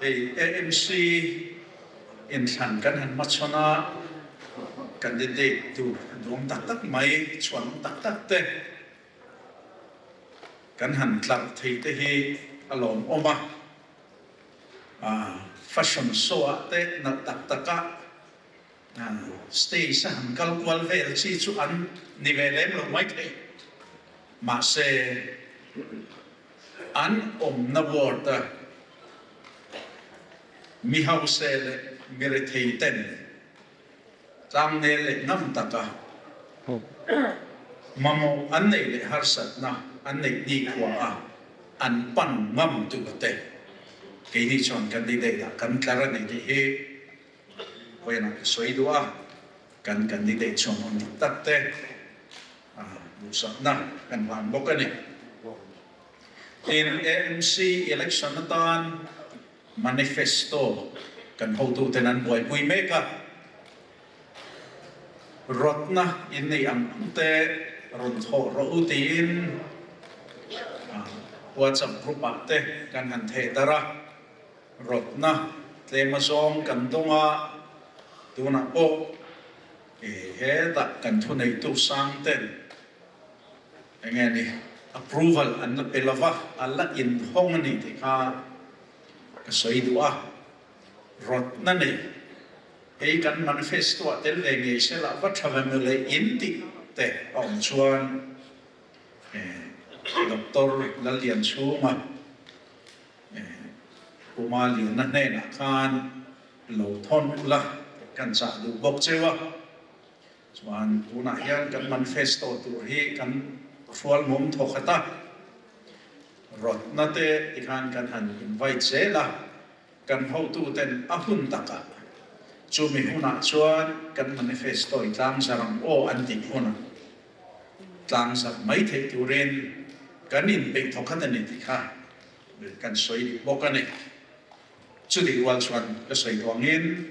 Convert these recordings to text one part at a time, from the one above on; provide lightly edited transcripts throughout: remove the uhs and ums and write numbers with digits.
ANC in san kan han machona candidate tu dong tak mai chuan tak te kan han tlar thei te hi alom oma fashion show te na taka stage han kal kwal vel chi chu an ni velem lo mai thei ma se an na word mi hause le mirithei ten tang ne le nam taka mamo an nei le harsat na an nei ni kwa an pan ngam tu te ke ni chon kan di de kan klara nei di he hoina soi dua kan di de chon on tak te musat na kan wan bokani in ANC election tan manifesto kan ho tu tenan boy pui meka rotna in nei ang te ron tho ro utin WhatsApp group te kan han the dara rotna tlemasong kan donga tuna po he ta kan thu nei tu sang ten engani approval an pelava alla in hong ni te ka soi dua rot na nei ei kan manifesto tel le nge se la va thavam le inti te ong chuan Dr. Lalian Chuma Umali na ne na kan lo thon la kan sa du bok chewa chuan una hian kan manifesto tu hi kan fual mom thokata rot na te ikhan kan han invite se la kan ho tu ten ahun taka chumi huna chuan kan manifesto itlang sarang o anti huna tlang sa mai the turin kan in pe thokata ni ti kha kan soi bokane chu di wal chuan ka soi thongin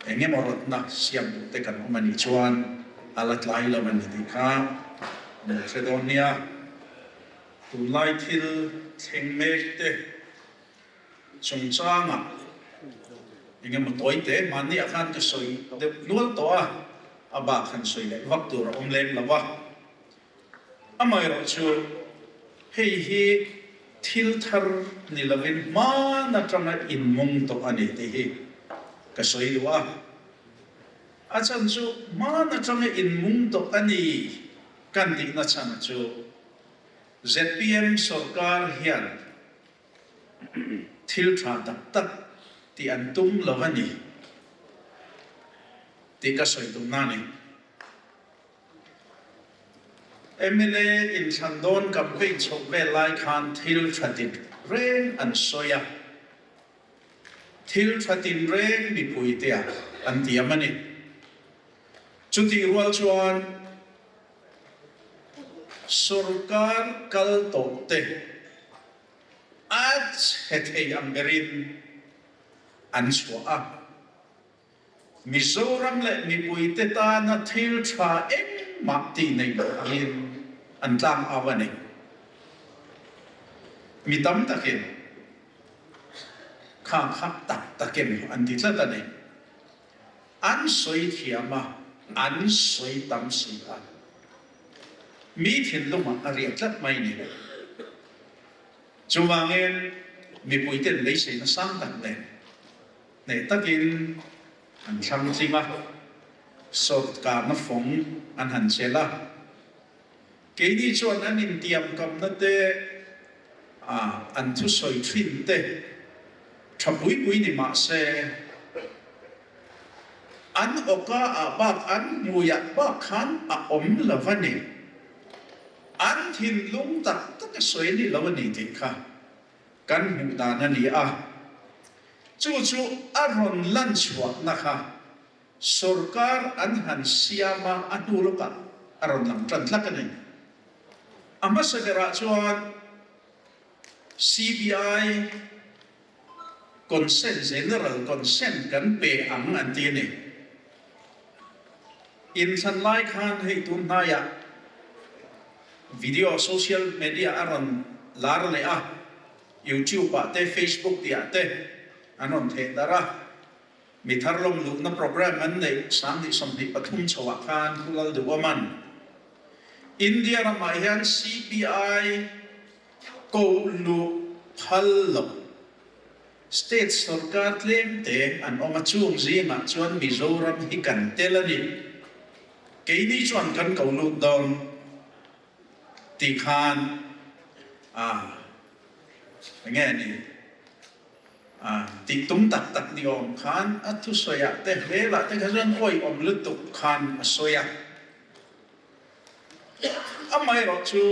engem rot na siam te kan mani chuan alat lai lo man ti kha Macedonia tu lai thil theng mek te chung changa engem toi te mani akhan ka soi de nual to aba khan soi le wak tur lem lawa amai ro chu hei hi thil thar ni lavin ma na tanga inmung to ani te hi ka soi luwa achan chu ma na tanga inmung to ani kan di na chana chu ZPM sarkar hian thil tha tak ti an tum lovani ti ka soi tum na ni MLA in Chandon campaign chok ve lai khan thil thatin ren an soya thil thatin ren mi pui te an ti amani chuti rual chuan sarkar kal to te at hethei amberin an chua Mizoram le mi pui te ta na thil tha makti nei in an tlang awani mi tam takin khang khap takin an di tla nei an soi thiama an soi tam si mi thin luma ari tlat mai ni chuwangin mi pui ten lei sei na sang tak ne nei takin an chang chinga sot ka na phong an han chela ke ni chuan an in tiam kam na te an thu soi thin te thabui pui ni ma se an oka bak an muya ba khan om lavani an thin lung tak tak soi ni lavani ti kha kan mu da na ni chu aron lan chwa na kha sarkar an han siama anuloka aron lam tlan tlakani ama sagara chuan CBI consent general consent kan pe ang antini in san lai khan hei tun naya video social media aron lar le YouTube te Facebook dia te อันนั้นเทดาระมีทารลมลุกนับโปรแกรมมันในสามที่สมธิปทุมชวาการคุลดูว่ามันอินเดียรามายัน CPI กูลุพัลลบสเตทสอร์การเล่มเตอันออกมาช่วงจีมาชวนมิโซรัมฮิกันเตลนิเกนี่ชวนกันกูลุดอนตีคานไงนี่ติดตุ้มตักนิยมคานอัตุสอยแต่เวลาแต่ก็ยังคอยอมลุตุคานสอยไม่หรอกชู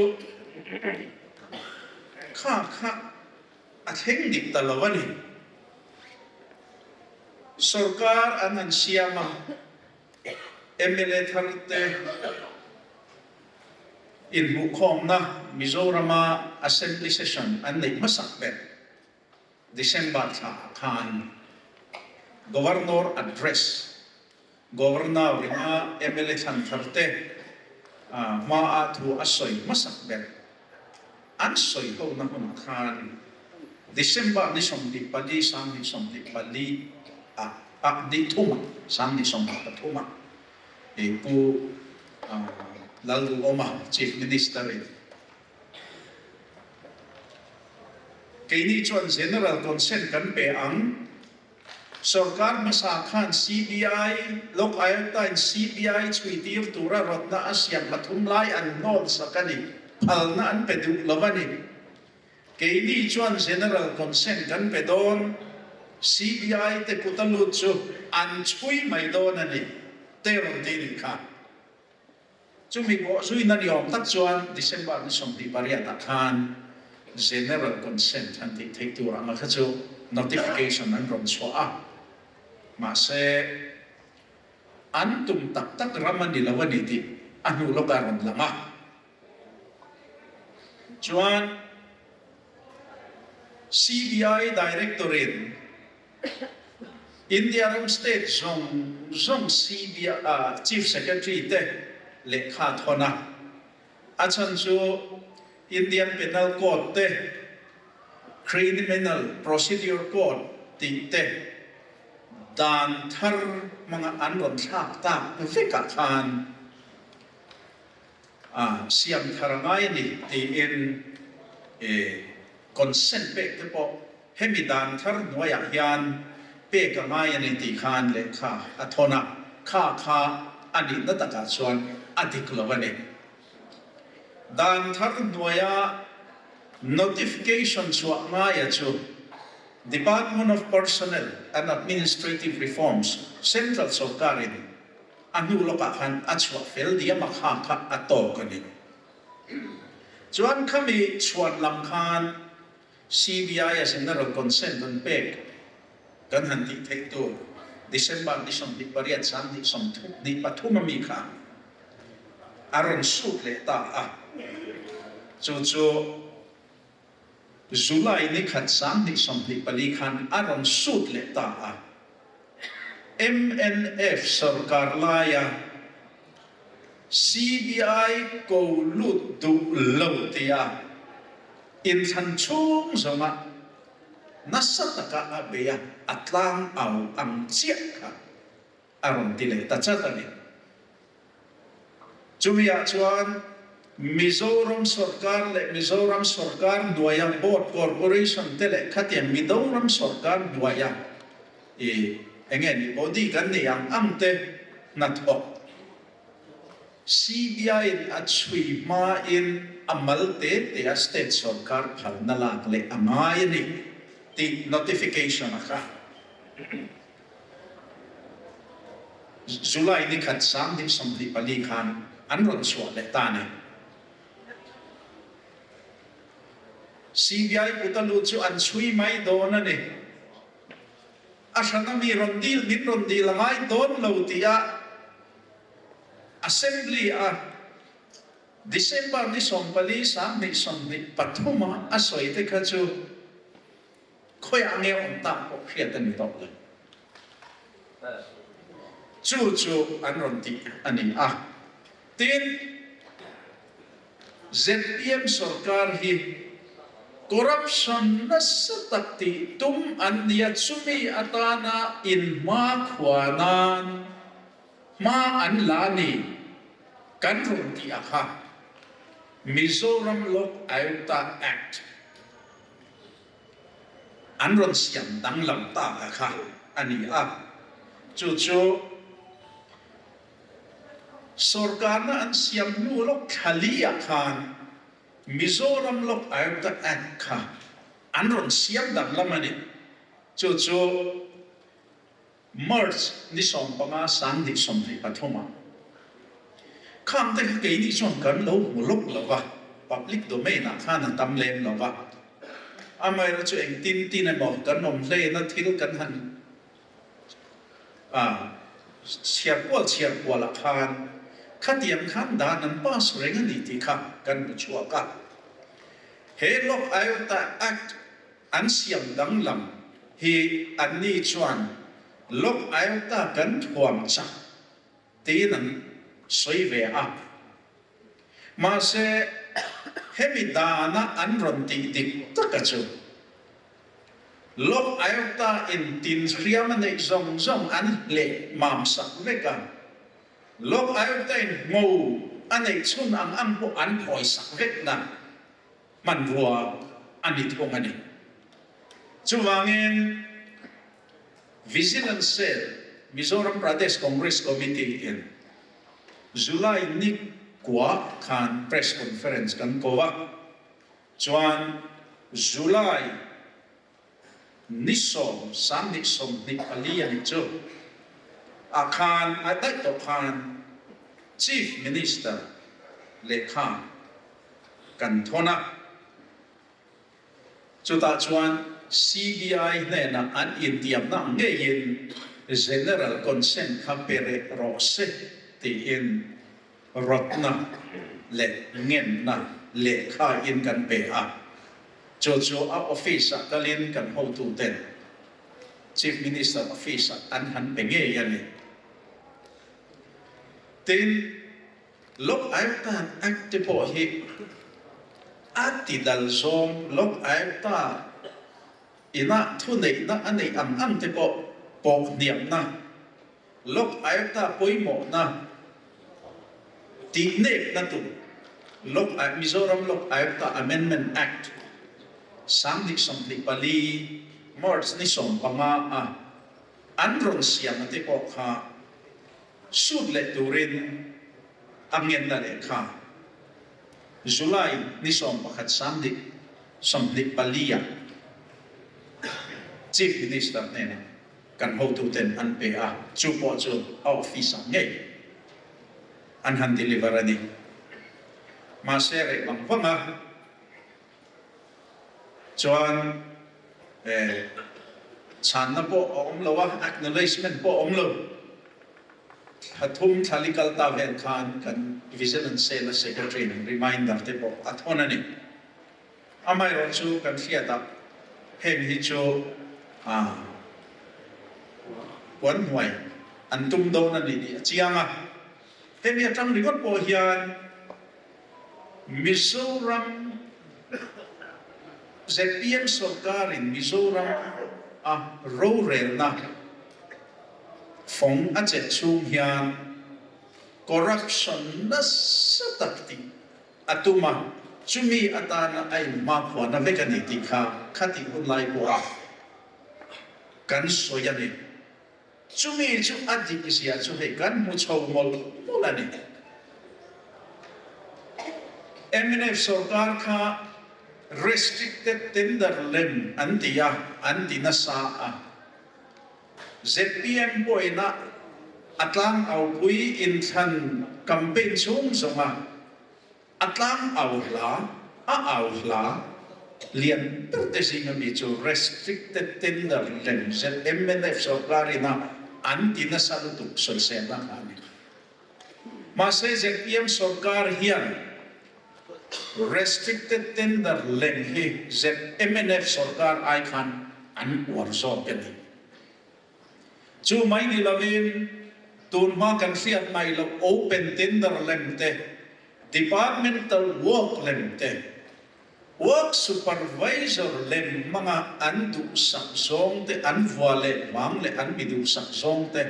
ข้าอัฐิงดิบตลอดวันนี้สุรการอันนั้นเสียมาMLA ทาร์เตอินบุคคลนะมิโซรามา Assembly Session อันนี้มาสักแบบDecember คาน Governor Address Governor ริมา MLA ทันทาร์เตมาอาทูอัสอยมาสักแบบอันสอยเขาหน้าคนคาน December นี่สมดิปลีสามนี่สมดิปลีดิทุมาสามนี่สมดิปทุมาIbu Lalnunmawia Chief Minister Kini chuan General Consent kan pe ang Sarkar masakan CBI lok ayatan CBI chwitir tura rotna asyang matumlay an nol sa kani palna an pedu lavani Kini chuan General Consent kan pe don CBI te kutalutsu an chui may don ani Terong tinin ka. Cumi ko, suy na niyong taksuan, December ni song di pariatakan, General Consent, hanti take to ang makatsu, notification ng ronswa. Mase, antum tak raman nilawan iti, anu lugaran lama. Chuan, CBI Directorate, India State zong CBI Chief Secretary te lekha thona achan chu Indian Penal Code te Criminal Procedure Code ti te dan thar mga anron thak ta veka khan siam tharangai ni ti in consent pe te po hemi dan thar noya hian pe ka ngai ani ti khan le kha athona kha ani na ta ka chuan adiklawani dan thar noya notification chuak ngai chu Department of Personnel and Administrative Reforms Central Sarkarin anu loka khan achwa fel dia makha kha ato kani chuan kami chuan lam khan CBI as General Consent on pek kan hanti take to December ni som di pariat sam di som di pathuma mi kha aron sut le ta chu July ni khat sam di som di pali khan aron sut le ta MNF sarkar laya CBI ko lut du lo tia in than chung zama nasataka abeya atlang au ang chiak ka aron tile tachatani chuya chuan Mizoram Sarkar Nwaya Board Corporation tele khatia Mizoram Sarkar Nwaya engen body kan ni ang amte natho CBI at sui ma in amalte te state sarkar phal nalak le amay ni ti notification ka July ni khat sam di samli pali khan anron swa le tane CBI putalu chu an sui mai dona ni asana mi rondil ngai don lo tia assembly December ni sompali sam ni somni pathuma asoi te khachu khoi ange on ta ko khiatan to le chu anron ti ani tin ZPM sarkar hi corruption na satakti tum ania chumi atana in ma khwanan ma anlani kan rung ti akha Mizoram Lok Ayuta Act anron siam dang lam ta akha ani a chu Sorkar na an siam nu lok khali akhan Mizoram Lok Ayuta Act kha anron siam dang lam ani chu merge ni som panga sang di som di pathoma kham te ke ni som kan lo mu lok lawa public domain a khan tam lem lawa amai ra chu eng tin mo kan nom le na thil kan han chiar kwa la khan khatiam khan da nan pas reng ni ti kha kan bu chua ka he lok ayota act an siam dang lam hi an ni chuan lok ayota kan thuam cha ti nan soi ve a ma se hemi dana an ron ti dik takachu lok ayota in tin riam nei zong an le mam sak veka lok ayota in ngo anei chun ang po an khoi sak vek na man ruwa ani thong ani chuwangin Vigilance Cell Mizoram Pradesh Congress Committee in July ni kwa khan press conference kan kowa chuan July nisom sam nisom ni alian chu akhan atai to khan chief minister lekha kan thona chuta chuan CBI ne na an indiam na nge in general consent kapere rose ti in rotna le ngen na le kha in kan pe a cho a office kalin kan ho tu ten chief minister office an han pe nge yani tin lok ayta active po hi ati dal som lok ayta ina thu nei na anei am te po niam na lok ayta poimo na ti ne na tu lok Mizoram Lok Ayuta Amendment Act sang dik som dik pali March ni som panga a anron siam na te po kha sud le turin angin na le kha July ni som pakhat sang dik som dik palia chief minister ne kan ho tu ten an pe a chu po chu office ngai an han deliver ani masere bang panga chuan chan na po om lo wa acknowledgement po om lo hathum thalikal ta ven khan kan vigilance cell secretary reminder te po athon ani amai ro chu kan fiata hem hi chu wan huai an tum do na ni chianga hemi atang rigot po hian Mizoram ZPM Sarkar in Mizoram rorel na phong a chet chung hian corruption na satakti atuma chumi atana ai ma khwa na vekani ti kha khati unlai po a kan soyani chumi chu adi kisia chu he kan mu chau mol molani MNF Sarkar ka restricted tender lem antina sa ZPM boy na atlang au pui in than campaign chung songa atlang au la lian pertesing mi chu restricted tender lem MNF Sarkar na antina sa lutuk solsena kami mase ZPM Sarkar hian restricted tender lenghi MNF Sarkar ai khan an warso kani chu mai ni lovin tun ma kan fiat mai lo open tender lengte departmental work lengte work supervisor le mga andu sakzong te anvale mang le anbidu sakzong te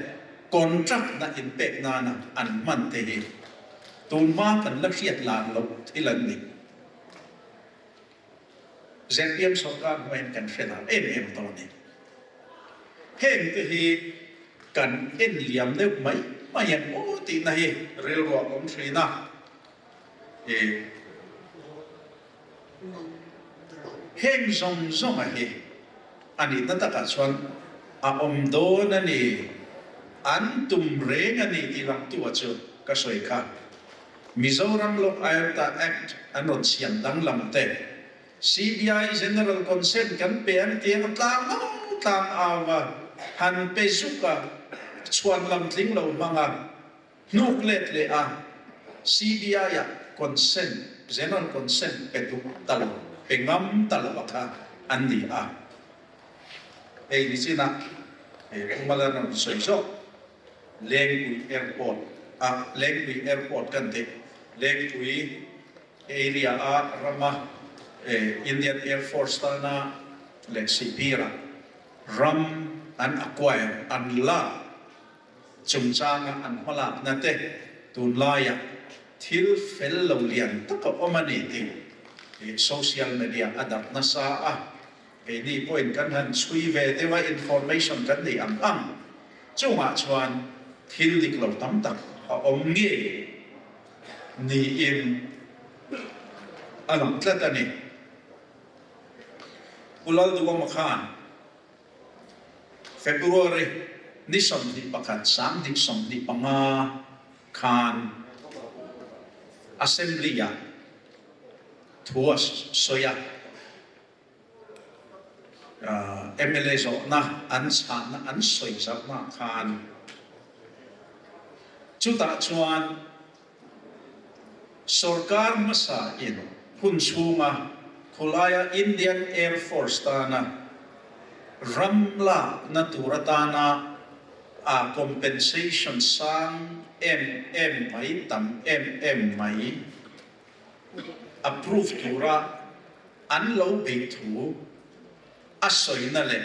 contract na inpek na anman te hi tunma kan laksiat lan lo thilan ni ZPM sarkar nguen kan fela em to ni hem te hi kan en liam le mai yan o ti na hi rel ro om thri na heng zong a hi ani ta ka chuan a om do na ni an tum reng ani ti lang tu chu ka soi kha Mizoram Lok Ayanta Act anon siam dang lam te CBI General Consent kan pe an tiang tlang awa han pe suka chuan lam tling lo manga nuklet le a CBI ya consent General Consent pe tu tal pengam tal baka andi a ni sina kumala nam soiso lengui airport kan te lengui area a rama Indian Air Force tana le sipira ram an acquire an la chungchanga an malak na te tun laya thil fel lo lian taka omani ti social media adap na sa a ni point kan han sui ve te wa information kan ni ang chunga chuan thil dik lo tam tak a om nge ni in alam tlatani ulal du makhan February ni som di pakat sang di som di panga khan assembly ya tuas soya MLA so na an soi sak na khan chuta chuan sarkar masa in hun chunga khulaya Indian Air Force tana ramla na turatana a compensation sang mai tam mai approve tura anlo be thu asoi na le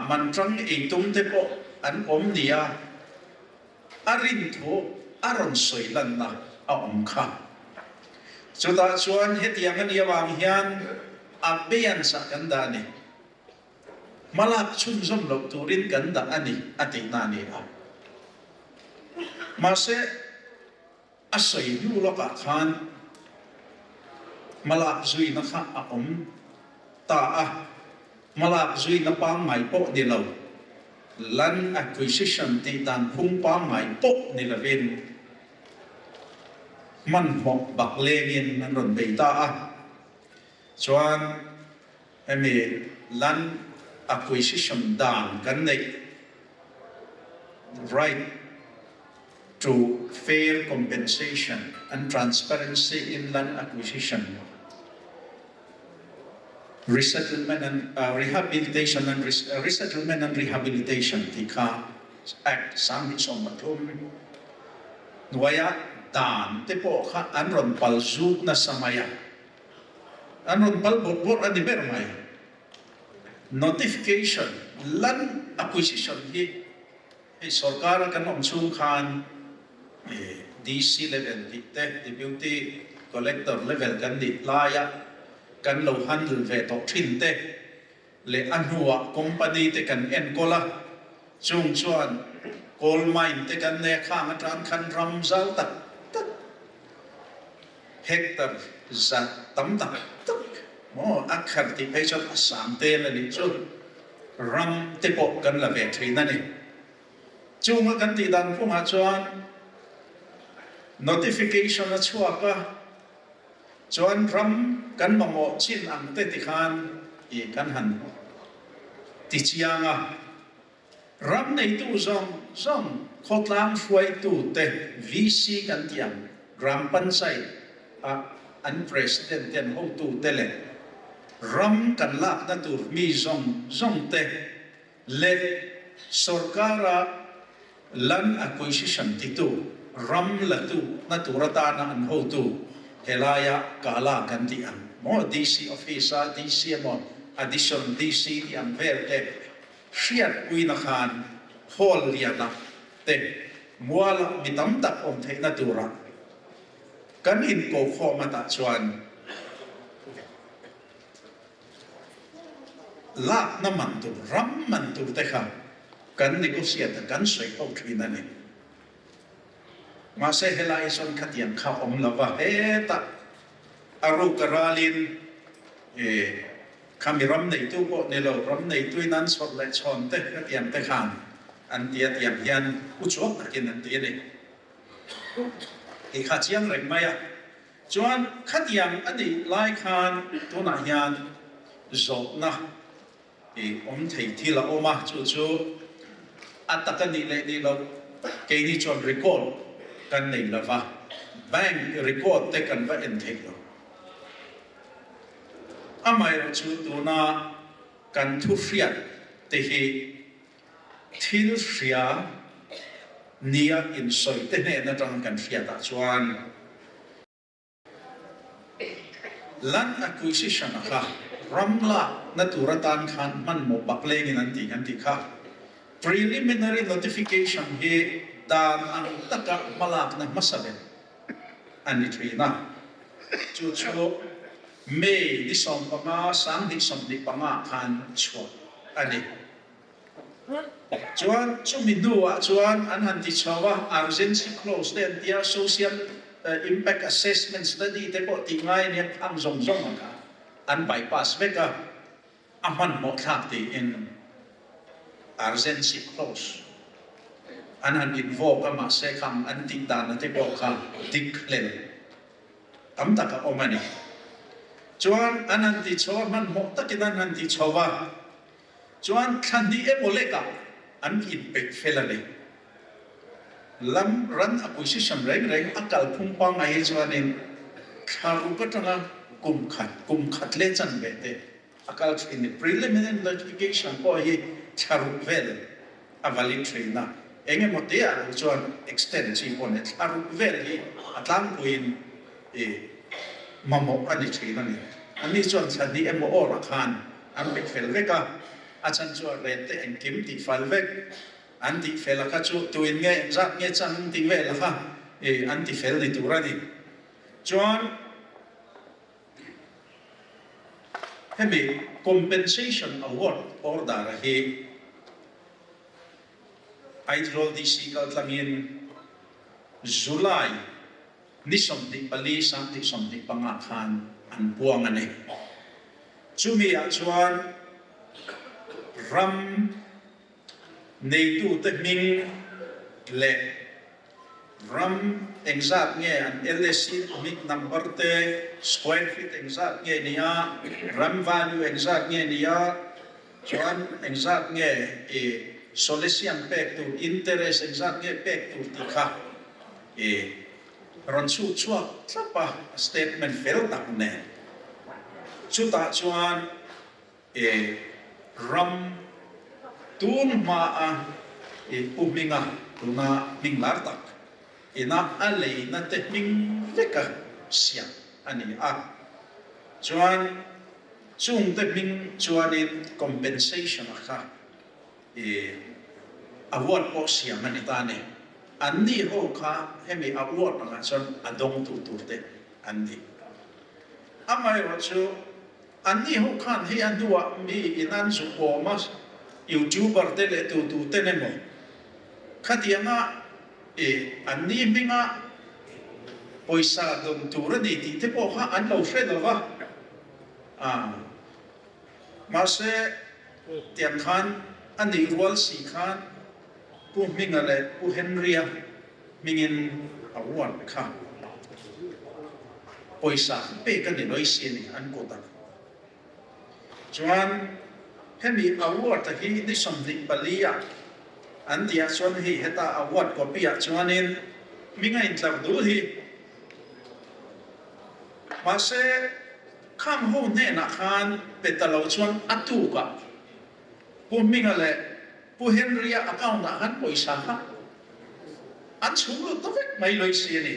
mantrang itum te po an om dia arin thu aron soi lan na a om kha chuta chuan hetiang an yawang hian abean sa kanda ni malak chun zom lo turin kanda ani ati na ni a mase asoi lu lo ka khan malak zui na kha a om ta a malak zui na pa mai po di lo land acquisition ti dan phung pa mai po ni la vin man mok bak lengin nan ron be ta a chuan emi land acquisition dan kan nei right to fair compensation and transparency in land acquisition resettlement and rehabilitation and resettlement and rehabilitation tika act sang som batum nuaya dan te po kha anron palzuk na samaya anron pal bot adi bermay notification land acquisition hi sarkar kan om chung khan DC level te deputy collector level kan di laya kan lo handle ve to thin te le anhuwa company te kan en kola chung chuan coal mine te kan ne khang atran khan ram zal tak hectare za tam tak mo akhar ti pe chot asam te la ni chu ram te po kan la ve thin na ni chung kan ti dan pu ma chuan notification na chua ka chuan ram kan mamo chin ang te ti khan i kan han ti chianga ram nei tu zong khotlang fuai tu te VC kan tiang gram pansai an president ten ho tu te le ram kan lak na tur mi zong te le sarkara land acquisition ti tu ram la tu na turata na an ho tu helaya kala kan ti ang mo DC officer DC mo addition DC di ang verde siat kui na khan hall liana te muala mitam tak om the na tura kan in ko kho mata chuan lak na man tu ram man tu te kha kan negotiate kan soi ho thina ni ma se helai son khatian kha om lava he ta aru karalin kami ram nei tu ko ne lo ram nei tu nan sot le chon te khatian te khan an tia tiam hian u chuak takin an tia ni kha chiang reng maya chuan khatiang ani lai khan tu na hian zot na om thei thi la oma chu chu ataka ni le ni lo ke ni chon record kan nei lava bank record te kan va en thei lo amai ro chu tu na kan thu fiat te hi thil fria nia in soi te ne na tang kan fiat ta chuan land acquisition kha ramla naturatan khan man mo bakleng in anti kha preliminary notification he dan ang taka malak na masaben ani trina chu chu may di som panga sang di som di panga khan chwa ani chuan chuminua chuan an han ti chawa urgency clause den dia social impact assessment study te ko ti ngai ne ang zong zong ka an bypass veka aman mo thak ti in urgency clause an han invoke ama se kham an ti dan te ko kha declare am ta ka omani chuan an han ti chawa man mo takin an han ti chawa chuan thandi e moleka an impact felale lam ran acquisition reng akal phung pa ngai chuanin kharu patanga kum khat le chan bete akal in preliminary notification ko hi charu vel avali trina enge motia chuan extend chi on it charu vel hi atlang kuin mamo ani trina ni ani chuan thandi emo ora khan an bek fel veka achan chuan rete en kim ti fal vek an ti fel ka chu tuin nge zat nge chan ti vel kha an ti fel ni turani chuan hemi compensation award order hi idrol DC kaltlamin July nisom di pali sang di som di pangakhan an buang ane chumi chuan ram nei tu te ming le ram exact nge an LSC mic number te square feet exact nge nia ram value exact nge nia chuan exact nge solesian pek tu interest exact nge pek tu ti kha ron chu chua tlapa statement fel tak ne chu ta chuan ram tun ma uminga tuna minglar tak ina alei na te ming veka sia ani a chuan chung te ming chuanin compensation kha award po sia mani tane anni ho kha hemi award na chuan adong tu te anni amai ro chu anni ho khan hi andua mi inan su ko mas YouTuber te le tu te ne mo khatianga anni minga poisa dong tura di ti te po kha an lo fe lova ma se tiam khan ani rual si khan pu minga le pu henria mingin award kha poisa pe kan ni loi si ni an ko ta chuan hemi award ta hi ni somdi palia an dia chuan hi heta award ko pia chuanin minga in tlar du hi ma se kham ho ne na khan petalo chuan atu ka pu minga le pu henria account na han poisa ha an chulu to vek mai loi si ni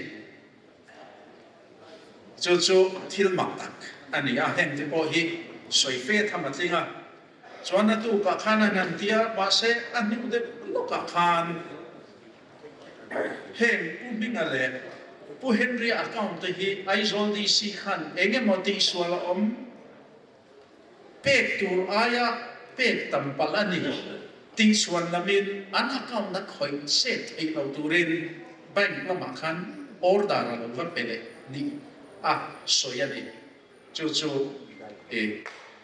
chu thil mak tak anh ấy hẹn thì bỏ hi soi phê tham mặt linh cho anh tu cả khăn anh tia ba sẽ anh ấy cũng lúc cả khăn hẹn cũng biết là pu Henry account thì hi ai rồi đi si khăn anh một tí xua là pek tur aya pek tampal ani ti suan lamin an account na khoi set ei lo turin bank la makhan order la va pele ni soya ni chu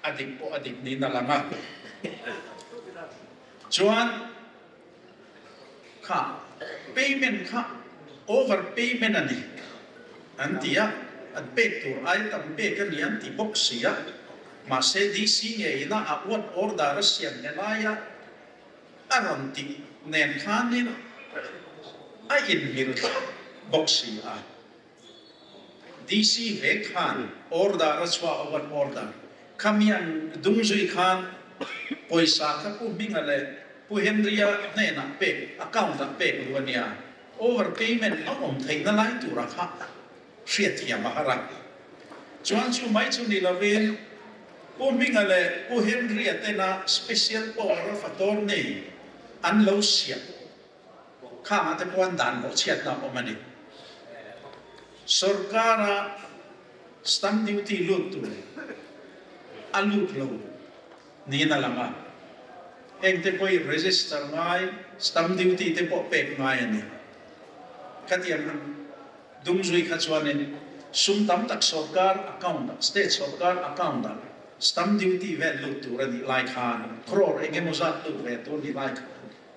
adik ni na langa chuan kha payment kha over payment ani antia at pek tur ay tam pek ani anti boxia mà sẽ đi xí nghề na à uất order ra xiên cái này aron ti nen khan ni in mil boxi đi xí về khan order ra chua uất order kamian dung zui khan poisa ka pu binga le pu Henrya ne na pe account pe luania overpayment ông thấy na lai tu ra kha siết thiam mahara chuan chu mai chu ni lovin pu minga le pu Henrya te na special power of attorney an lo sia kha ma te puan dan bo chiat na omani sarkara stamp duty lut tu alut lo ni na langa eng te poi register ngai stamp duty te po pek ngai ani katiam dung zui kha chuanin sum tam tak sarkar account state sarkar account stamp duty vet lut tu rani lai khan crore enge mozat tu vet tu ni lai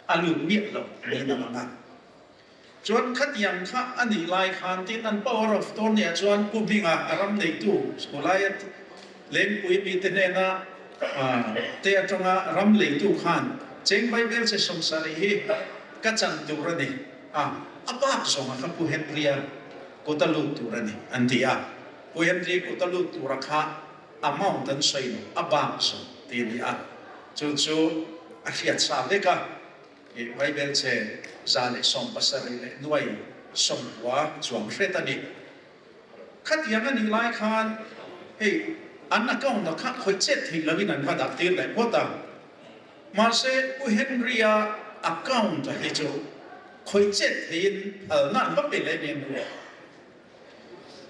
alut miet lo ni na langa chuan katiam kha ani lai khan tin an power of attorney chuan pu binga aram nei tu skolai lên quý vị tên này na te trong ram lấy tu khan cheng Bible se som sari hi ka chan tu rani apa so ma pu Henrya ko talu tu rani antia pu Henry ko talu tu rakha amount dan soi no aba so ti ni chu afiat sa le ka Bible se zale som pasari le nuai som wa chuang fretani khatiang ani lai khan hey an account na kha khoi chet thi lovin an va dak tir lai pota ma se pu Henrya account hi chu khoi chet thin al na ba pe le nen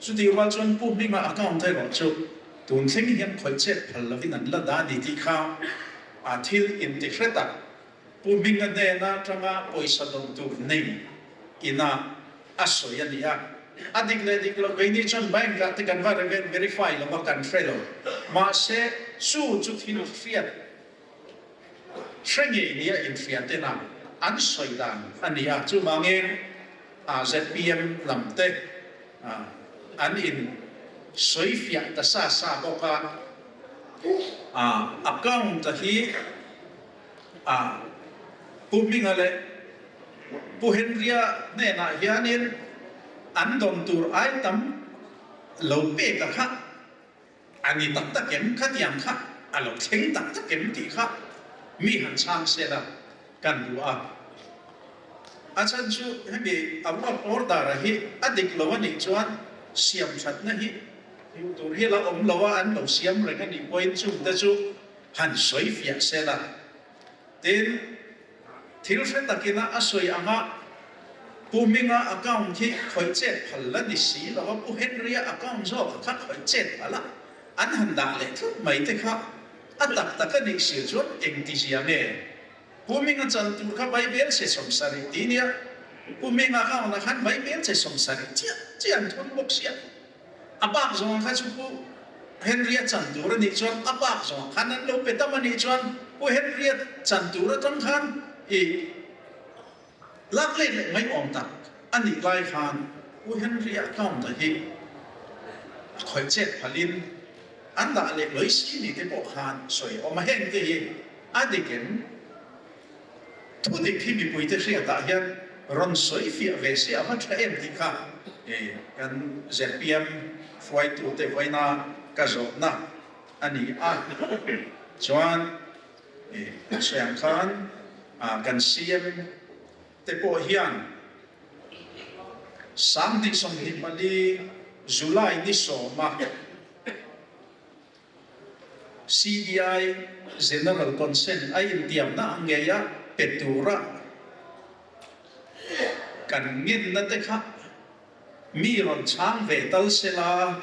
chu ti wa chon pu bi ma account thai ro chu tun thing hian khoi chet phal lovin an la da di ti kha thil in ti freta pu bi nga de na tanga poisa dong tu nei ina asoya dia adik le dik lo gani chon bank ka te kan va verify lo ma kan frelo ma se su chu thin fiat shengi ni in fiat te na an soi dan ania chu mangen ZPM lamte an in soi fiat ta sa boka account hi pu mingale pu Henrya ne na hianin an don tur ai tam lo pe ka kha ani tak kem khatiam kha alo theng tak kem ti kha mi han chang se la kan du achan chu hemi awa order hi adik lawani chuan siam that na hi tur hi la lawa an lo siam re kan ni point chu ta chu han soi fia se la tin thil fet takina asoi anga pu minga account hi khoi chet phal la ni si lo pu Henrya account zo kha khoi chet ala an han da le thu mai te kha atak ni si chon eng ti sia me pu minga chan tu kha Bible se som sari tinia pu minga account na khan Bible se som sari chi an thon bok sia abak zo kha chu pu Henrya chan tu ra ni chon abak zo khan an lo pe tamani chon pu Henrya chan tu ra tang khan lắc lên lại mấy ông ta anh đi lai khan u Henry account hi khởi chết halin anh đã lại lấy xí đi cái bộ khan rồi ông mà hẹn cái gì anh đi kiếm thu đi khi bị bùi thế gì ta hiện ron soi phía về xe mà cho em đi cả cái ZPM phơi tụ thế phơi na cái rồi na anh đi choan xem khan kan siam te po hian sang di som hi mali July ni so ma CBI General Consent ay intiam na ang ngaya petura kan ngin na teka mi ron chang ve tal sela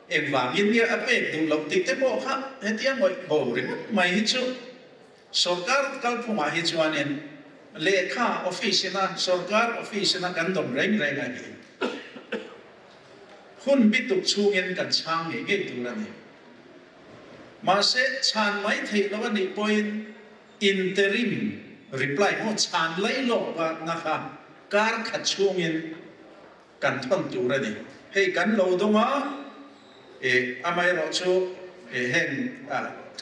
em wangin ya ape du lok ti te bo kha hetia moi bo ri mai hi chu sarkar kal phuma hi chuanin lekha office na sarkar office na kan dom reng reng a hi hun bituk chungin kan chang nge nge tu rani mà sẽ chan mấy thầy nó vẫn point interim reply mo chan lấy lộ và na kha kar khát chung in kan thon tu ra đi hey kan lo dong á amai ro chu hen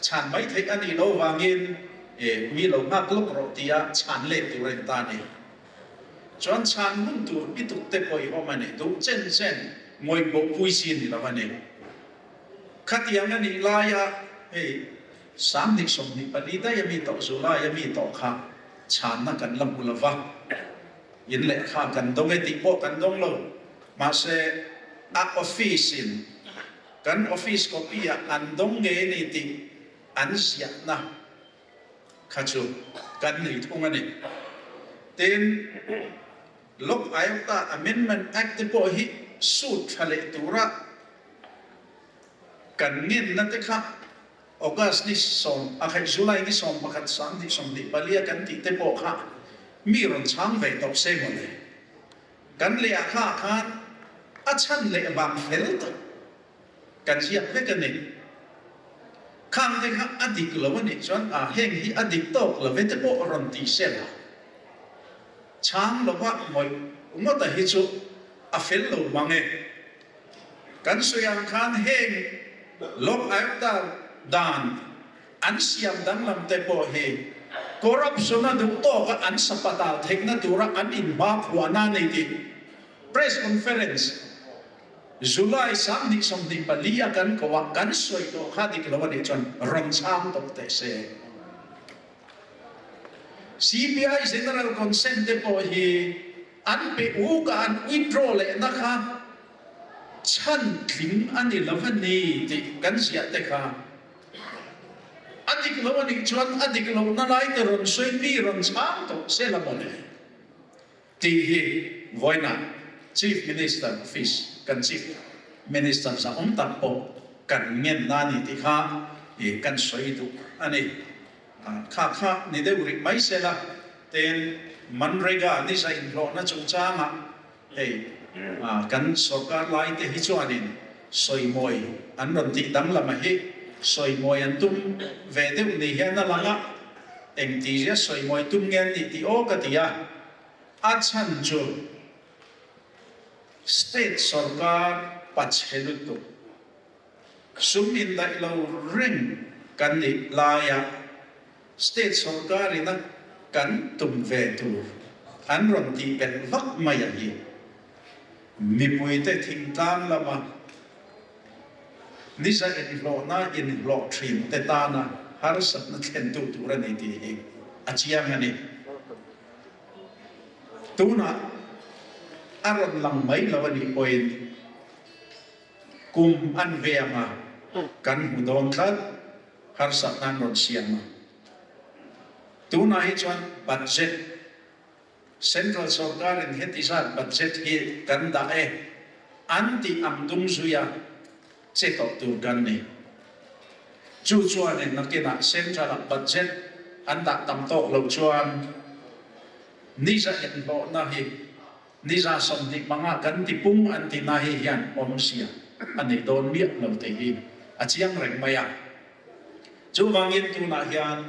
chan mấy thầy anh đi lo vàng in mi lo ngak lok ro tia chan le tu ra ta đi chọn chan mun tu bi tu te poi ho mane tu chen chen ngồi bộ vui xin thì là vấn đề khát tiếng anh đi la ya sáng đi sống đi bali đây yami tàu zula yami tàu khác chán nó cần làm bula va in lệ khác cần đông cái tịnh bộ cần đông lâu mà sẽ office in cần office copy ăn đông nghe này thì ăn siết na khát chú cần này thông anh tên lúc ai ta amendment act bộ hi suit phải lệ tura cần nghiên na thế khác August ni som, akhir July ni som, makat sang di som di balia kan ti tepo kha, mi ron chang ve top se mo le, kan le akha khan, achan le bang fel to, kan siap ve kan ni, khang te kha adik lo ni chon heng hi adik tok lo ve tepo ron ti se la, chang lo wa moi, umot a hi chu a fel lo mange, kan suyang khan heng, lok ayam ta dan an siam dang lam te po he corruption na du to ka an sapatal thek na tura an in ba phwana nei ti press conference July sam ni som di palia kan ko wa kan soi to kha di lo ni chon ron cham to te se CBI General Consent te po hi an pe u ka an withdraw le na kha chan thling ani lawan ni ti kan sia te kha adik lo ni chuan adik lo na lai te ron soi mi ron chang to se la mo le ti hi voina chief minister office kan chief minister sa tak po kan ngen na ni ti kha kan soi tu ani kha ni de uri mai se la ten manrega ni sa in lo na chung cha ma kan sarkar lai te hi chuanin soi moi an ron ti dang lama hi soi moi an tum ve de ni hian na langa eng ti ja soi moi tum ngen ni ti o ka tia a chan chu state sarkar pachhelu tu sumin dai lo ring kan ni la ya state sarkar ina kan tum ve tu an ron ti ben vak mai hi mi pui te thing tang lama nisa in lo na in lo trim te ta na har sat na thlen tu tu ra nei ti hi achiang ani tu na aron lang mai lawani point kum an ve ma kan hu don khat har sat nan ron siam ma tu na hi chuan budget central sarkar in hetisan budget hi kan da anti amdung suya che to tu gan ni chu chuan in nakina central budget an da tam tok lo chuan ni za in lo na hi ni za som di manga kan ti pung an ti na hi hian om sia ani don mi lo te hi achiang reng maya chu wangin tu na hian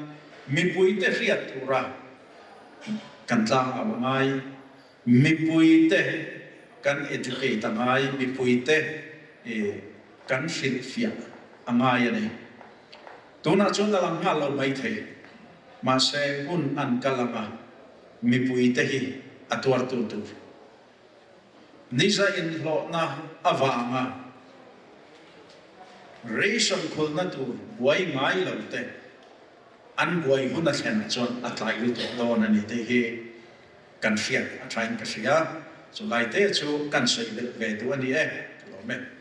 mi pui te riat tu ra kan tlang awangai mi pui te kan educate angai mi pui te kan fit fia angai ani tuna chun la lang halo mai thei ma se hun an kalama mi pui te hi atuar tu tu nisa in lo na awanga ration khul na tu buai ngai lo te an buai hun a thlen chon atlai lu to don ani te hi kan fiat a train ka sia so lai te chu kan sei ve tu ani lo me